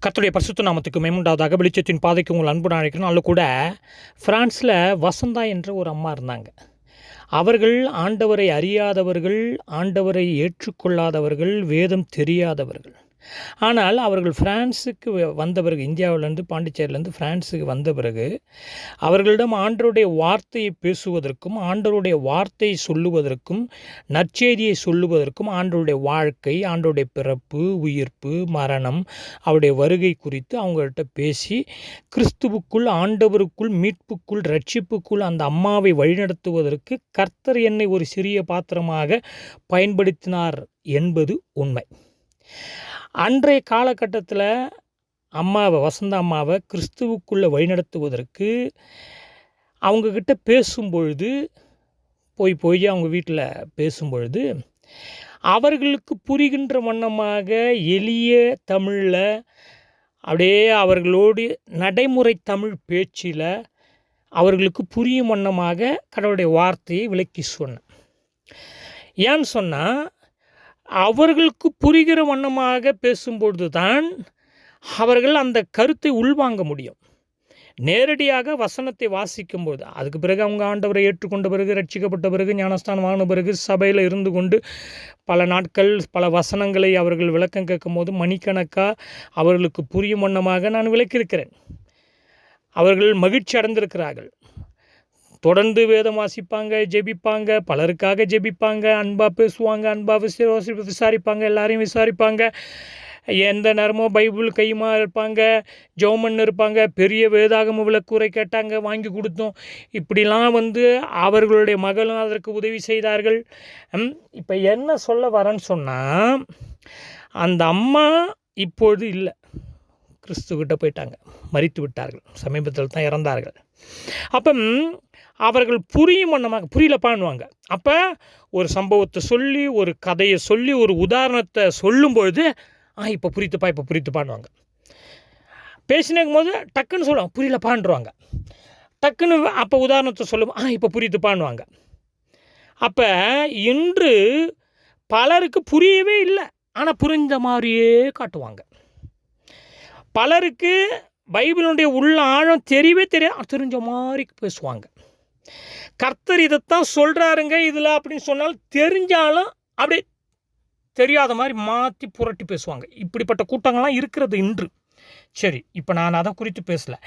கர்த்தருடைய பரிசுத்த நாமத்துக்கு மேம்புண்டாவதாக. வெளிச்சத்தின் பாதைக்கு உங்கள் அன்பு அழைக்கணும். அதில் கூட ஃப்ரான்ஸில் வசந்தா என்ற ஒரு அம்மா இருந்தாங்க. அவர்கள் ஆண்டவரை அறியாதவர்கள், ஆண்டவரை ஏற்றுக்கொள்ளாதவர்கள், வேதம் தெரியாதவர்கள். ஆனால் அவர்கள் ஃப்ரான்ஸுக்கு வந்த பிறகு, இந்தியாவிலேருந்து பாண்டிச்சேரியிலேருந்து ஃப்ரான்ஸுக்கு வந்த பிறகு, அவர்களிடம் ஆண்டவருடைய வார்த்தையை பேசுவதற்கும், ஆண்டவருடைய வார்த்தையை சொல்லுவதற்கும், நற்செய்தியை சொல்லுவதற்கும், ஆண்டவருடைய வாழ்க்கை, ஆண்டவருடைய பிறப்பு, உயிர்ப்பு, மரணம், அவருடைய வருகை குறித்து அவங்கள்ட்ட பேசி, கிறிஸ்துவுக்குள், ஆண்டவருக்குள், மீட்புக்குள், ரட்சிப்புக்குள் அந்த அம்மாவை வழிநடத்துவதற்கு கர்த்தர் என்னை ஒரு சிறிய பாத்திரமாக பயன்படுத்தினார் என்பது உண்மை. அன்றைய காலகட்டத்தில் வசந்த அம்மாவை கிறிஸ்துவுக்குள்ளே வழிநடத்துவதற்கு அவங்கக்கிட்ட பேசும்பொழுது, போய் அவங்க வீட்டில் பேசும்பொழுது, அவர்களுக்கு புரிகின்ற வண்ணமாக எளிய தமிழில், அப்படியே அவர்களோடு நடைமுறை தமிழ் பேச்சில் அவர்களுக்கு புரியும் வண்ணமாக கடவுளுடைய வார்த்தையை விளக்கி சொன்னேன். ஏன்னு சொன்னால், அவர்களுக்கு புரிகிற வண்ணமாக பேசும்பொழுது தான் அவர்கள் அந்த கருத்தை உள்வாங்க முடியும். நேரடியாக வசனத்தை வாசிக்கும்போது, அதுக்கு பிறகு அவங்க ஆண்டவரை ஏற்றுக்கொண்ட பிறகு, ரட்சிக்கப்பட்ட பிறகு, ஞானஸ்தானம் வாங்கின பிறகு, சபையில் இருந்து கொண்டு பல நாட்கள் பல வசனங்களை அவர்கள் விளக்கம் கேட்கும்போது மணிக்கணக்காக அவர்களுக்கு புரியும் வண்ணமாக நான் விளக்கியிருக்கிறேன். அவர்கள் மகிழ்ச்சி அடைந்திருக்கிறார்கள். தொடர்ந்து வேதம் வாசிப்பாங்க, ஜெபிப்பாங்க, பலருக்காக ஜெபிப்பாங்க, அன்பாக பேசுவாங்க, அன்பாக விசாரிப்பாங்க, எல்லாரையும் விசாரிப்பாங்க. எந்த நேரமும் பைபிள் கையுமா இருப்பாங்க, ஜெபம் இருப்பாங்க. பெரிய வேதாகம விளக்குரை கேட்டாங்க, வாங்கி கொடுத்தோம். இப்படிலாம் அவர்களுடைய மகளும் அதற்கு உதவி செய்தார்கள். இப்போ என்ன சொல்ல வரேன்னு சொன்னால், அந்த அம்மா இப்பொழுது இல்லை, கிறிஸ்துக்கிட்ட போயிட்டாங்க, மரித்து விட்டார்கள், சமீபத்தில் தான் இறந்தார்கள். அப்போ அவர்கள் புரியும் வண்ணமாக புரியலப்பான்னுவாங்க. அப்போ ஒரு சம்பவத்தை சொல்லி, ஒரு கதையை சொல்லி, ஒரு உதாரணத்தை சொல்லும்பொழுது இப்போ புரித்துப்பான்னுவாங்க. பேசினேக்கும் போது டக்குன்னு சொல்லுவாங்க, புரியலப்பான்றுவாங்க. டக்குன்னு அப்போ உதாரணத்தை சொல்லும், இப்போ புரித்துப்பான்னுவாங்க. அப்போ இன்று பலருக்கு புரியவே இல்லை, ஆனால் புரிந்த மாதிரியே காட்டுவாங்க. பலருக்கு பைபிளுடைய உள்ள ஆழம் தெரியவே தெரிஞ்ச மாதிரி பேசுவாங்க. கர்த்தர் இதைத்தான் சொல்கிறாருங்க இதில் அப்படின்னு சொன்னால் தெரிஞ்சாலும் அப்படியே தெரியாத மாதிரி மாற்றி புரட்டி பேசுவாங்க. இப்படிப்பட்ட கூட்டங்கள்லாம் இருக்கிறது இன்று. சரி, இப்போ நான் அதை குறித்து பேசலை.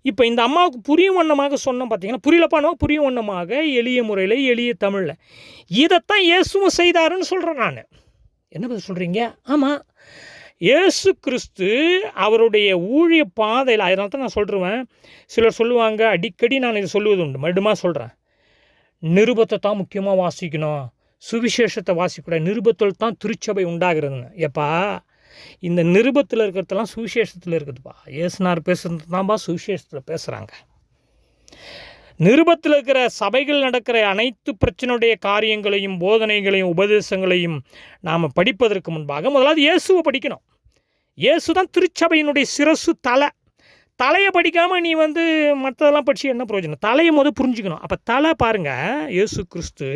இப்போ இந்த அம்மாவுக்கு புரியும் வண்ணமாக சொன்னோம். பார்த்தீங்கன்னா, புரியலப்பானோ புரியும் வண்ணமாக எளிய முறையில், எளிய தமிழில் இதைத்தான் இயேசுவும் செய்தாருன்னு சொல்கிறேன் நான். என்ன பதில் சொல்கிறீங்க? ஆமாம், இயேசு கிறிஸ்து அவருடைய ஊழிய பாதையில், அதனால தான் நான் சொல்லிடுவேன். சிலர் சொல்லுவாங்க, அடிக்கடி நான் இது சொல்லுவது உண்டு, மறுபடியும் சொல்கிறேன், நிருபத்தை தான் முக்கியமாக வாசிக்கணும், சுவிசேஷத்தை வாசிக்கூடாது, நிருபத்தில் தான் திருச்சபை உண்டாகிறதுன்னு. எப்பா, இந்த நிருபத்தில் இருக்கிறதெல்லாம் சுவிசேஷத்தில் இருக்குதுப்பா. இயேசுனார் பேசுகிறது தான்ப்பா சுவிசேஷத்தில் பேசுகிறாங்க. நிருபத்தில் இருக்கிற சபைகள் நடக்கிற அனைத்து பிரச்சனையுடைய காரியங்களையும், போதனைகளையும், உபதேசங்களையும் நாம் படிப்பதற்கு முன்பாக முதலாவது இயேசுவை படிக்கணும். இயேசு தான் திருச்சபையினுடைய சிரசு, தலையை படிக்காமல் நீ மற்றதெல்லாம் படித்து என்ன பிரயோஜனம்? தலையை புரிஞ்சுக்கணும். அப்போ தலை பாருங்கள், இயேசு கிறிஸ்து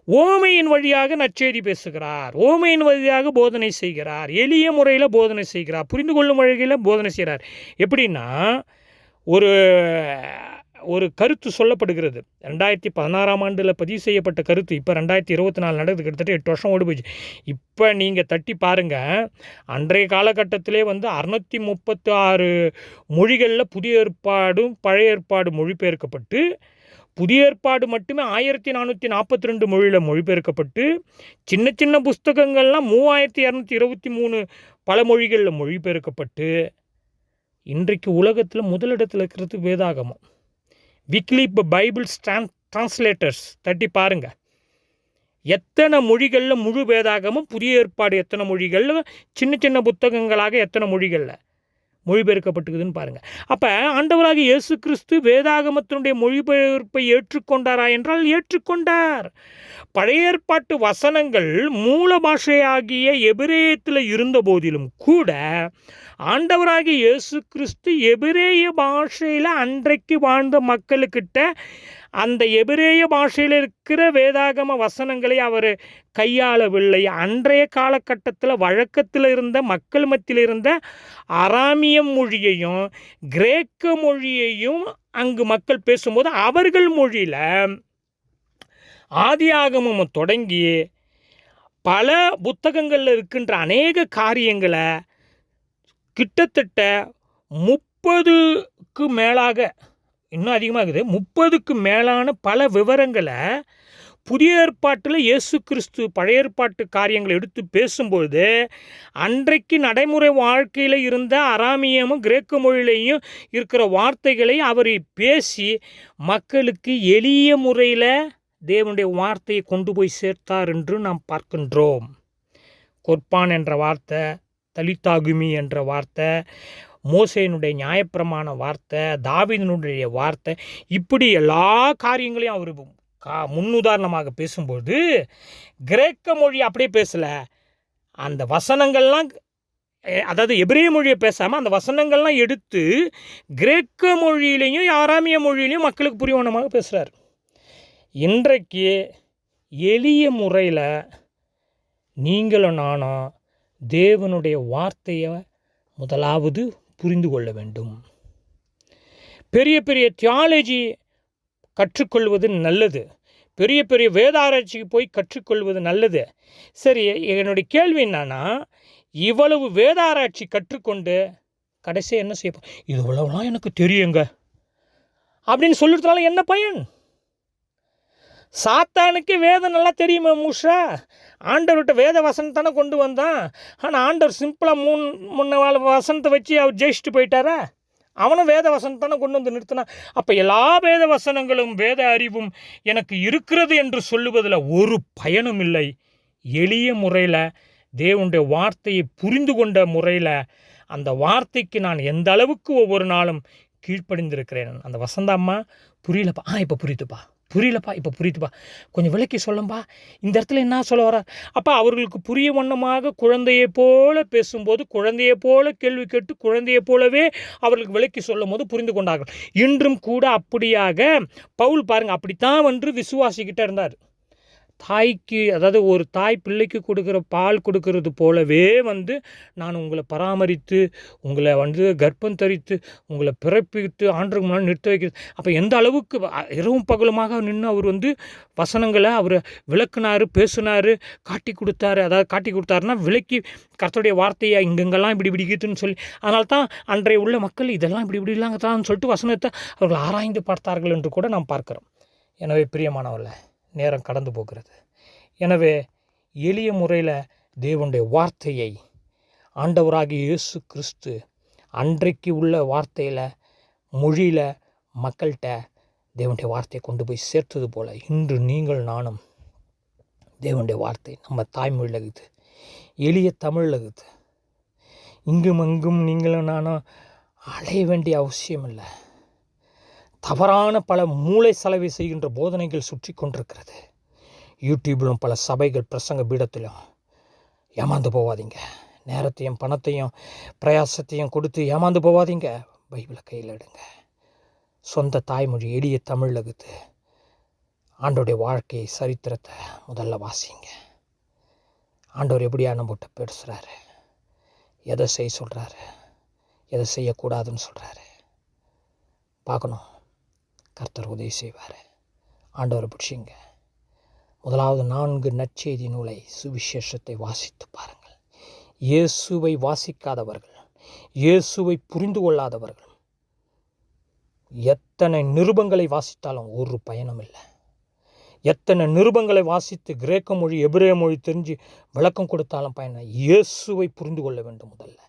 ஓமையின் வழியாக நற்செய்தி பேசுகிறார், ஓமையின் வழியாக போதனை செய்கிறார், எளிய முறையில் போதனை செய்கிறார், புரிந்து கொள்ளும் வழியில் போதனை செய்கிறார். எப்படின்னா, ஒரு கருத்து சொல்லப்படுகிறது. 2016 ஆண்டில் பதிவு செய்யப்பட்ட கருத்து இப்போ 2024 நடக்குது. கிட்டத்தட்ட 8 வருஷம் ஓடி போச்சு. இப்போ நீங்கள் தட்டி பாருங்கள், அன்றைய காலகட்டத்திலே 636 மொழிகளில் புதிய ஏற்பாடும் பழைய ஏற்பாடு மொழிபெயர்க்கப்பட்டு, புதிய ஏற்பாடு மட்டுமே 1442 மொழியில் மொழிபெயர்க்கப்பட்டு, சின்ன சின்ன புஸ்தகங்கள்லாம் 3223 பல மொழிகளில் மொழிபெயர்க்கப்பட்டு, இன்றைக்கு உலகத்தில் முதலிடத்தில் இருக்கிறது வேதாகமம். விக்லிப் பைபிள் டிரான்ஸ்லேட்டர்ஸ் தட்டி பாருங்கள், எத்தனை மொழிகளில் முழு வேதாகமும், புதிய ஏற்பாடு எத்தனை மொழிகளில், சின்ன சின்ன புத்தகங்களாக எத்தனை மொழிகளில் மொழிபெயர்க்கப்பட்டுக்குதுன்னு பாருங்கள். அப்போ ஆண்டவராக இயேசு கிறிஸ்து வேதாகமத்தினுடைய மொழிபெயர்ப்பை ஏற்றுக்கொண்டாரா என்றால் ஏற்றுக்கொண்டார். பழைய ஏற்பாட்டு வசனங்கள் மூல பாஷையாகிய எபிரேயத்தில் இருந்த போதிலும் கூட ஆண்டவராகிய இயேசு கிறிஸ்து எபிரேய பாஷையில் அன்றைக்கு வாழ்ந்த மக்களுக்கிட்ட அந்த எபிரேய பாஷையில் இருக்கிற வேதாகம வசனங்களை அவர் கையாளவில்லை. அன்றைய காலகட்டத்தில் வழக்கத்தில் இருந்த மக்கள் மத்தியில் இருந்த அராமியம் மொழியையும் கிரேக்க மொழியையும் அங்கு மக்கள் பேசும்போது அவர்கள் மொழியில் ஆதியாகமம் தொடங்கி பல புத்தகங்களில் இருக்கின்ற அநேக காரியங்களை கிட்டத்தட்ட 30க்கு மேலாக, இன்னும் அதிகமாகுது, 30க்கு மேலான பல விவரங்களை புதிய ஏற்பாட்டில் இயேசு கிறிஸ்து பழைய ஏற்பாட்டு காரியங்களை எடுத்து பேசும்பொழுது அன்றைக்கு நடைமுறை வாழ்க்கையில் இருந்த அராமியமும் கிரேக்க மொழியிலையும் இருக்கிற வார்த்தைகளை அவர் பேசி மக்களுக்கு எளிய முறையில் தேவனுடைய வார்த்தையை கொண்டு போய் சேர்த்தார் என்று நாம் பார்க்கின்றோம். கொர்பான் என்ற வார்த்தை, தலித்தாகுமி என்ற வார்த்தை, மோசேனுடைய நியாயப்பிரமாண வார்த்தை, தாவீதினுடைய வார்த்தை, இப்படி எல்லா காரியங்களையும் அவர் முன்னுதாரணமாக பேசும்போது கிரேக்க மொழி அப்படியே பேசலை. அந்த வசனங்கள்லாம், அதாவது எபிரேய மொழியை பேசாமல் அந்த வசனங்கள்லாம் எடுத்து கிரேக்க மொழியிலையும் ஆராமிய மொழியிலையும் மக்களுக்கு புரியவனமாக பேசுகிறார். இன்றைக்கு எளிய முறையில் நீங்களும் நானும் தேவனுடைய வார்த்தையை முதலாவது புரிந்து கொள்ள வேண்டும். பெரிய பெரிய தியாலஜி கற்றுக்கொள்வது நல்லது, பெரிய பெரிய வேதாராய்ச்சிக்கு போய் கற்றுக்கொள்வது நல்லது. சரி, என்னுடைய கேள்வி என்னன்னா, இவ்வளவு வேதாராய்ச்சி கற்றுக்கொண்டு கடைசியாக என்ன செய்யப்போம்? இது இவ்வளவுலாம் எனக்கு தெரியுங்க அப்படின்னு சொல்லிட்டதால என்ன பயன்? சாத்தானுக்கு வேதம் நல்லா தெரியுமா மூஷா? ஆண்டவர்கிட்ட வேத வசனம் தானே கொண்டு வந்தான். ஆனால் ஆண்டவர் சிம்பிளாக முன்ன வசனத்தை வச்சு அவர் ஜெயிச்சுட்டு போயிட்டாரா? அவனும் வேத வசனம் தானே கொண்டு வந்து நிறுத்தினான். அப்போ எல்லா வேத வசனங்களும் வேத அறிவும் எனக்கு இருக்கிறது என்று சொல்லுவதில் ஒரு பயனும் இல்லை. எளிய முறையில் தேவனுடைய வார்த்தையை புரிந்து கொண்ட முறையில் அந்த வார்த்தைக்கு நான் எந்த அளவுக்கு ஒவ்வொரு நாளும் கீழ்ப்படிந்திருக்கிறேன். அந்த வசந்த அம்மா புரியலப்பா, இப்போ புரியுதுப்பா, புரியலப்பா, இப்போ புரியுதுப்பா, கொஞ்சம் விளக்கி சொல்லம்பா, இந்த இடத்துல என்ன சொல்ல வர. அப்போ அவர்களுக்கு புரிய வண்ணமாக குழந்தையை போல பேசும்போது, குழந்தையை போல கேள்வி கேட்டு, குழந்தையை போலவே அவர்களுக்கு விளக்கி சொல்லும் போது புரிந்து கொண்டார்கள். இன்றும் கூட அப்படியாக பவுல் பாருங்கள், அப்படித்தான் விசுவாசிக்கிட்டே இருந்தார். தாய்க்கு, அதாவது ஒரு தாய் பிள்ளைக்கு கொடுக்குற பால் கொடுக்கறது போலவே நான் உங்களை பராமரித்து, உங்களை கர்ப்பம் தரித்து, உங்களை பிறப்பித்து ஆண்டுக்கு முன்னாடி நிறுத்த வைக்கிறது. அப்போ எந்த அளவுக்கு இரவும் பகலுமாக நின்று அவர் வசனங்களை அவர் விளக்குனார், பேசினார், காட்டி கொடுத்தாரு. அதாவது காட்டி கொடுத்தாருன்னா விளக்கி கர்த்தருடைய வார்த்தையை இங்கெங்கெல்லாம் இப்படி பிடிக்குதுன்னு சொல்லி, அதனால தான் அன்றைய உள்ள மக்கள் இதெல்லாம் இப்படி இல்லாங்க தான் சொல்லிட்டு வசனத்தை அவர்கள் ஆராய்ந்து பார்த்தார்கள் என்று கூட நாம் பார்க்கிறோம். எனவே பிரியமானவர்களே, நேரம் கடந்து போகிறது. எனவே எளிய முறையில் தேவனுடைய வார்த்தையை ஆண்டவராகிய இயேசு கிறிஸ்து அன்றைக்கு உள்ள வார்த்தையில் மொழியில் மக்கள்கிட்ட தேவனுடைய வார்த்தையை கொண்டு போய் சேர்த்தது போல் இன்று நீங்கள் நானும் தேவனுடைய வார்த்தை நம்ம தாய்மொழியில் இருக்குது, எளிய தமிழில் இருக்குது. இங்கும் அங்கும் நீங்களும் நானும் அலைய வேண்டிய அவசியம் இல்லை. தவறான பல மூளை செலவை செய்கின்ற போதனைகள் சுற்றி கொண்டிருக்கிறது. யூடியூப்பிலும் பல சபைகள் பிரசங்க பீடத்திலும் ஏமாந்து போகாதீங்க. நேரத்தையும் பணத்தையும் பிரயாசத்தையும் கொடுத்து ஏமாந்து போகாதீங்க. பைபிளை கையில் எடுங்க. சொந்த தாய்மொழி எளிய தமிழில் இருக்குது. ஆண்டோடைய வாழ்க்கை சரித்திரத்தை முதல்ல வாசிங்க. ஆண்டவர் எப்படியா நம்மகிட்ட பேசுகிறாரு, எதை செய்ய சொல்கிறாரு, எதை செய்யக்கூடாதுன்னு சொல்கிறாரு பார்க்கணும். கர்த்தர் உதவி செய்வார். ஆண்டவரை பிடிச்சிங்க. முதலாவது 4 நற்செய்தி நூலை, சுவிசேஷத்தை வாசித்து பாருங்கள். இயேசுவை வாசிக்காதவர்கள், இயேசுவை புரிந்து கொள்ளாதவர்கள் எத்தனை நிருபங்களை வாசித்தாலும் ஒரு பயனும் இல்லை. எத்தனை நிருபங்களை வாசித்து கிரேக்க மொழி எபிரேய மொழி தெரிஞ்சு விளக்கம் கொடுத்தாலும் பயன். இயேசுவை புரிந்து கொள்ள வேண்டும். முதல்ல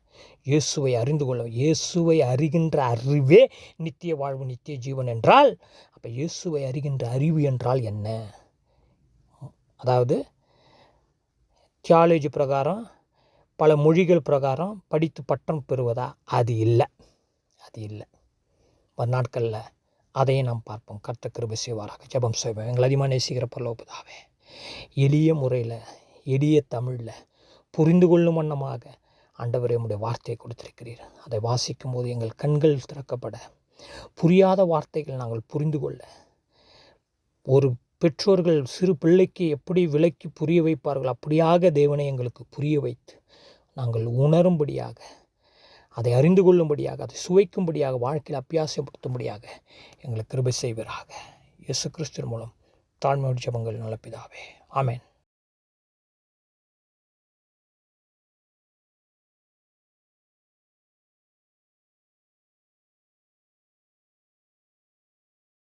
இயேசுவை அறிந்து கொள்ள. இயேசுவை அறிகின்ற அறிவே நித்திய வாழ்வு, நித்திய ஜீவன் என்றால், அப்போ இயேசுவை அறிகின்ற அறிவு என்றால் என்ன? அதாவது தியாலஜி பிரகாரம், பல மொழிகள் பிரகாரம் படித்து பட்டம் பெறுவதா? அது இல்லை, அது இல்லை. நாட்களில் அதையும் நாம் பார்ப்போம். கர்த்தர் கிருபை செய்வாராக. ஜெபம் செய்வோம். எங்களை அதிகமாக நேசிக்கிற பரலோக பிதாவே, எளிய முறையில் எளிய தமிழில் புரிந்து கொள்ளும் வண்ணமாக ஆண்டவரே உம்முடைய வார்த்தையை கொடுத்திருக்கிறீர். அதை வாசிக்கும் போது எங்கள் கண்கள் திறக்கப்பட, புரியாத வார்த்தைகள் நாங்கள் புரிந்து கொள்ள, ஒரு பெற்றோர்கள் சிறு பிள்ளைக்கு எப்படி விளக்கி புரிய வைப்பார்கள், அப்படியாக தேவனை எங்களுக்கு புரிய வைத்து நாங்கள் உணரும்படியாக, அதை அறிந்து கொள்ளும்படியாக, அதை சுவைக்கும்படியாக, வாழ்க்கையில் அபியாசப்படுத்தும்படியாக எங்களுக்கு கிருபை செய்வீராக. இயேசு கிறிஸ்துவின் மூலம் தாழ்மையோடு ஜெபங்கள் நல்ல பிதாவே. ஆமென்.